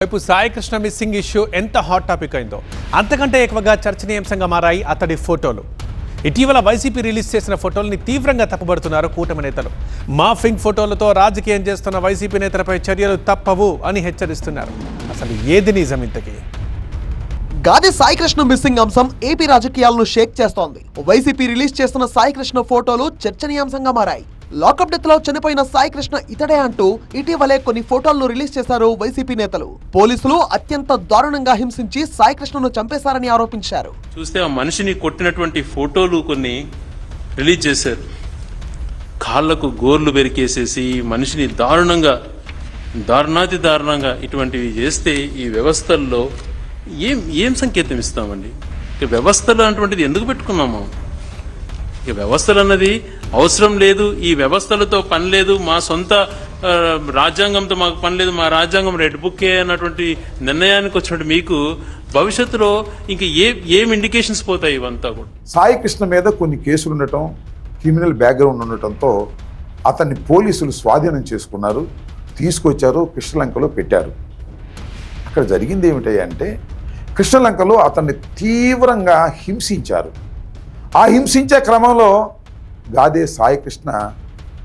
వైపు Sai Krishna missing issue ఎంత hot topic అయిందో అంతకంటే ఎక్కువగా చర్చనీయాంశంగా మారాయి అతడి ఫోటోలు. ఇటీవల వైసీపీ రిలీజ్ చేసిన ఫోటోల్ని తీవ్రంగా తప్పుబడుతున్నారు కూటమి నేతలు. మాఫింగ్ ఫోటోలతో రాజకీయం చేస్తున్న వైసీపీ నేతలపై చర్యలు తప్పవు అని హెచ్చరిస్తున్నారు. అసలు ఏది నిజం ఇంతకీ? గాదే సాయి కృష్ణ మిస్సింగ్ అంశం ఏపీ రాజకీయాలను షేక్ చేస్తోంది. వైసీపీ రిలీజ్ చేస్తున్న సాయి కృష్ణ ఫోటోలు చర్చనీయాంశంగా మారాయి. లాకప్ డెత్ లో చనిపోయిన సాయి కృష్ణ ఇతడే అంటూ ఇటీవలే కొన్ని ఫోటోలను రిలీజ్ చేశారు వైసీపీ నేతలు. పోలీసులు అత్యంత దారుణంగా హింసించి సాయి కృష్ణను చంపేశారని ఆరోపించారు. చూస్తే ఆ మనిషిని కొట్టినటువంటి ఫోటోలు కొన్ని రిలీజ్ చేశారు. కాళ్లకు గోర్లు బెరికేసేసి మనిషిని దారుణాతి దారుణంగా ఇటువంటివి చేస్తే ఈ వ్యవస్థల్లో ఏం సంకేతం ఇస్తామండి? వ్యవస్థలు అటువంటిది ఎందుకు పెట్టుకున్నాము? ఇక వ్యవస్థలు అన్నది అవసరం లేదు, ఈ వ్యవస్థలతో పని లేదు, మా సొంత రాజ్యాంగంతో మాకు పని లేదు, మా రాజ్యాంగం రెడ్ బుక్కే అన్నటువంటి నిర్ణయానికి వచ్చినట్టు మీకు భవిష్యత్తులో ఇంకా ఏం ఇండికేషన్స్ పోతాయి ఇవంతా కూడా. సాయి కృష్ణ మీద కొన్ని కేసులు ఉండటం, క్రిమినల్ బ్యాక్గ్రౌండ్ ఉండటంతో అతన్ని పోలీసులు స్వాధీనం చేసుకున్నారు, తీసుకొచ్చారు, కృష్ణలంకలో పెట్టారు. అక్కడ జరిగింది ఏమిటంటే కృష్ణలంకలో అతన్ని తీవ్రంగా హింసించారు. ఆ హింసించే క్రమంలో గాదే సాయి కృష్ణ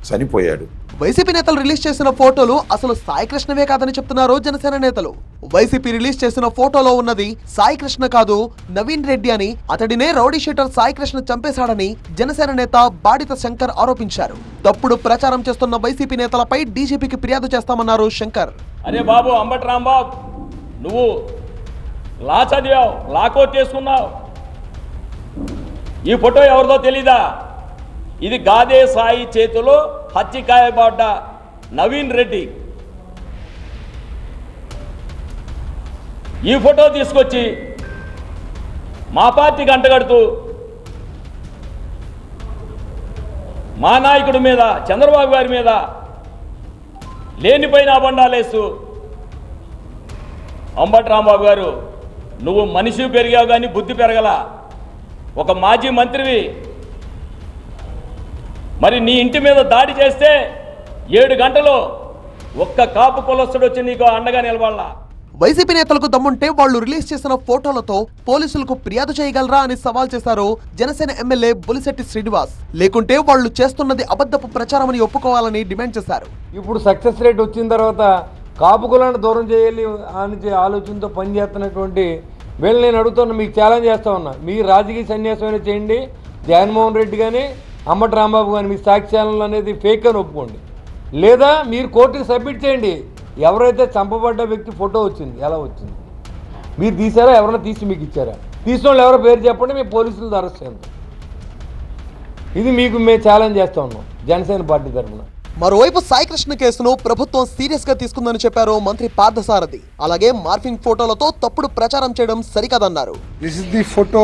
చనిపోయాడు. వైసీపీ నేతలు రిలీజ్ చేసిన ఫోటోలు అసలు సాయి కృష్ణవే కాదని చెప్తున్నారు జనసేన నేతలు. వైసీపీ రిలీజ్ చేసిన ఫోటోలో ఉన్నది సాయి కృష్ణ కాదు, నవీన్ రెడ్డి అని, అతడినే రౌడీ షీటర్ సాయి కృష్ణ చంపేశాడని జనసేన నేత బాడిత శంకర్ ఆరోపించారు. తప్పుడు ప్రచారం చేస్తున్న వైసీపీ నేతలపై డీజీపీకి ఫిర్యాదు చేస్తామన్నారు శంకర్. అరే బాబు అంబటి రాంబాబు, నువ్వు లా చదివావు, లా కోర్టు చేసుకున్నావు, ఈ ఫోటో ఎవరిదో తెలీదా? ఇది గాదే సాయి చేతిలో హత్యకాయబడ్డ నవీన్ రెడ్డి. ఈ ఫోటో తీసుకొచ్చి మా పార్టీకి అంటగడుతూ మా నాయకుడి మీద, చంద్రబాబు గారి మీద లేనిపోయిన అబండాలేస్తూ, అంబటి రాంబాబు గారు నువ్వు మనిషి పెరిగావు కానీ బుద్ధి పెరగల, ఒక మాజీ మంత్రివి, మరి నీ ఇంటి మీద దాడి చేస్తే 7 గంటలు ఒక్క కాపు కులస్తుడు వచ్చి నీకు అండగా నిలబడాల. వైసీపీ నేతలకు దమ్ముంటే వాళ్లు రిలీజ్ చేసిన ఫోటోలతో పోలీసులకు ఫిర్యాదు చేయగలరా అని సవాల్ చేశారు జనసేన ఎమ్మెల్యే బొలిశెట్టి శ్రీనివాస్. లేకుంటే వాళ్లు చేస్తున్నది అబద్ధపు ప్రచారమని ఒప్పుకోవాలని డిమాండ్ చేశారు. ఇప్పుడు సక్సెస్ రేట్ వచ్చిన తర్వాత కాపు కులాన్ని దూరం చేయాలి అని ఆలోచనతో పనిచేస్తున్నటువంటి వీళ్ళు నేను అడుగుతున్నా, మీకు ఛాలెంజ్ చేస్తా ఉన్నా, మీ రాజకీయ సన్యాసమైనా చేయండి, జగన్మోహన్ రెడ్డి కానీ అంబటి రాంబాబు కానీ మీ సాక్ష్యాలను అనేది ఫేక్ అని ఒప్పుకోండి, లేదా మీరు కోర్టుకి సబ్మిట్ చేయండి. ఎవరైతే చంపబడ్డ వ్యక్తి ఫోటో వచ్చింది, ఎలా వచ్చింది, మీరు తీసారా, ఎవరైనా తీసి మీకు ఇచ్చారా, తీసిన వాళ్ళు ఎవరో పేరు చెప్పండి, మీ పోలీసులు అరెస్ట్ చేయండి. ఇది మీకు మేము ఛాలెంజ్ చేస్తూ ఉన్నాం జనసేన పార్టీ తరఫున. మరోవైపు సాయి కృష్ణ కేసును ప్రభుత్వం సీరియస్ గా తీసుకుందని చెప్పారు మంత్రి పార్థసారథి. అలాగే మార్ఫింగ్ ఫోటోలతో తప్పుడు ప్రచారం చేయడం సరికాదన్నారు. This is the photo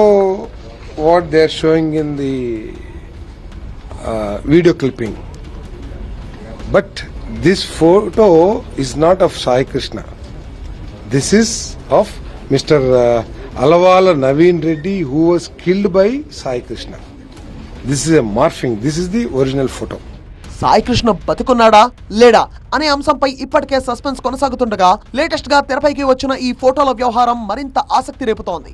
what they are showing in the video clipping, but this photo is not of Sai Krishna. This is of mister Alavala Naveen Reddy who was killed by Sai Krishna. This is a morphing, this is the original photo. Sai Krishna బతికున్నాడా లేడా అనే అంశంపై ఇప్పటికే suspense కొనసాగుతుండగా latest గా తెరపైకి వచ్చిన ఈ ఫోటోల వ్యవహారం మరింత ఆసక్తి రేపుతోంది.